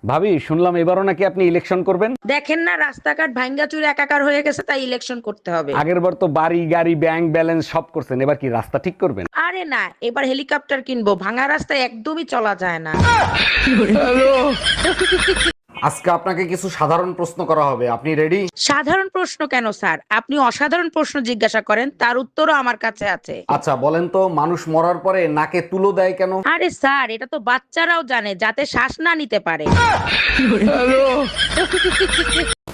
ভাবি, শুনলাম এবারও নাকি আপনি ইলেকশন করবেন। দেখেন না রাস্তাঘাট ভাঙ্গাচুর একাকার হয়ে গেছে, তাই ইলেকশন করতে হবে। আগের বার তো বাড়ি গাড়ি ব্যাংক ব্যালেন্স সব করছেন, এবার কি রাস্তা ঠিক করবেন? আরে না, এবার হেলিকপ্টার কিনবো, ভাঙা রাস্তায় একদমই চলা যায় না। আজকে আপনাকে কিছু সাধারণ প্রশ্ন করা হবে, আপনি রেডি? সাধারণ প্রশ্ন কেন স্যার, আপনি অসাধারণ প্রশ্ন জিজ্ঞাসা করেন, তার উত্তরও আমার কাছে আছে। আচ্ছা বলেন তো, মানুষ মরার পরে নাকে তুলো দেয় কেন? আরে স্যার, এটা তো বাচ্চারাও জানে, যাতে শ্বাস না নিতে পারে।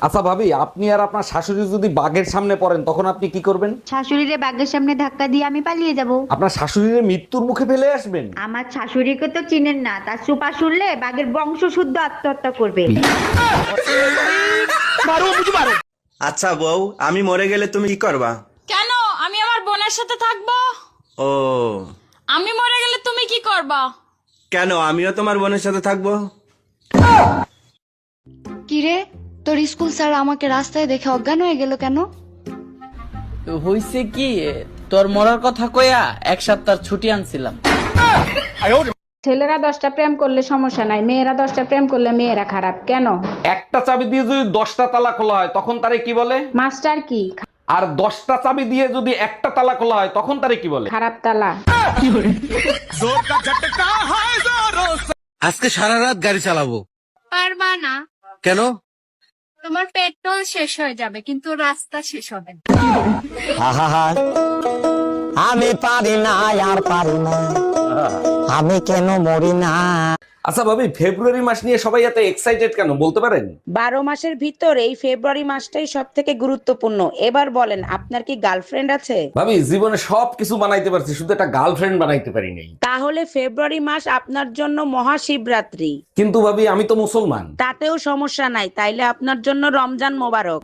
আচ্ছা ভাবি, আপনি আর আপনার শাশুড়ি যদি বাঘের সামনে পড়েন তখন আপনি কি করবেন? শাশুড়িরে বাঘের সামনে ধাক্কা দিয়ে আমি পালিয়ে যাব। আপনার শাশুড়ির মৃত্যুর মুখে ফেলে আসবেন? আমার শাশুড়িকে তো চিনেন না, তার সুপা শুনলে বাঘের বংশ শুদ্ধ আত্মহত্যা করবে। আচ্ছা বউ, আমি মরে গেলে তুমি কি করবা? কেন? আমি আমার বোনের সাথে থাকবো। ও, আমি মরে গেলে তুমি কি করবা? কেন আমিও তোমার বোনের সাথে থাকবো? কিরে, তোর স্কুল স্যার আমাকে রাস্তায় দেখে অজ্ঞান হয়ে গেল কেন? হইছে কি, তোর মরার কথা কইয়া এক সপ্তাহ ছুটি আনছিলাম। ছেলেরা 10টা প্রেম করলে সমস্যা নাই, মেয়েরা 10টা প্রেম করলে মেয়েরা খারাপ কেন? একটা চাবি দিয়ে যদি 10টা তালা খোলা হয় তখন তারে কি বলে? মাস্টার কি? আর 10টা চাবি দিয়ে যদি একটা তালা খোলা হয় তখন তারে কি বলে? খারাপ তালা। আজকে সারা রাত গাড়ি চালাবো। পারবা না। কেন? তোমার পেট্রোল শেষ হয়ে যাবে, কিন্তু রাস্তা শেষ হবে না। আমি পারি না আর পারি না, আমি কেন মরি না। আচ্ছা ভাবি, ফেব্রুয়ারি মাস নিয়ে সবাই এত এক্সাইটেড কেন বলতে পারেন? 12 মাসের ভিতর এই ফেব্রুয়ারি মাসটাই সব থেকে গুরুত্বপূর্ণ। এবার বলেন, আপনার কি গার্লফ্রেন্ড আছে? ভাবি, জীবনে সব কিছু বানাইতে পারছি, শুধু একটা গার্লফ্রেন্ড বানাইতে পারি নাই। তাহলে ফেব্রুয়ারি মাস আপনার জন্য মহাশিবরাত্রি। কিন্তু ভাবি, আমি তো মুসলমান। তাতেও সমস্যা নাই, তাইলে আপনার জন্য রমজান মোবারক।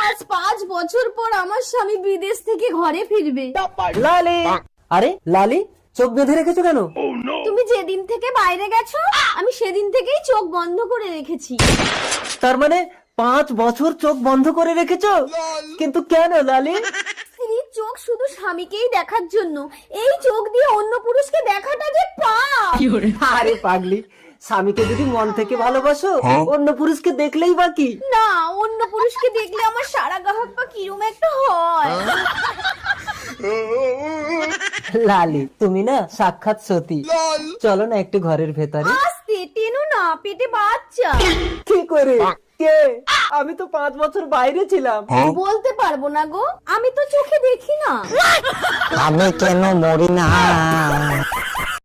আজ 5 বছর পর আমার স্বামী বিদেশ থেকে ঘরে ফিরবে। লালি, আরে লালি, চোখ বেঁধে রেখেছো কেন? তুমি যেদিন থেকে বাইরে গেছো, আমি সেদিন থেকেই চোখ বন্ধ করে রেখেছি। তার মানে 5 বছর চোখ বন্ধ করে রেখেছো? কিন্তু কেন লালি? স্ত্রীর চোখ শুধু স্বামীকেই দেখার জন্য, এই চোখ দিয়ে অন্য পুরুষকে দেখাটা যে পাপ। আরে পাগলি, স্বামীকে যদি মন থেকে ভালোবাসো, অন্য পুরুষকে দেখলেই বাকি। না, অন্য পুরুষকে দেখলে আমার সারা গাহক পা কিরম একটা হয়। লালি, তুমি না সাক্ষাৎ সতী। চলো না একটু ঘরের ভেতরে। আস্তে টেনো না, পেটে বাচ্চা। কি করে? কে? আমি তো 5 বছর বাইরে ছিলাম। বলতে পারবো না গো, আমি তো চোখে দেখি না। আমি কেন মরি না?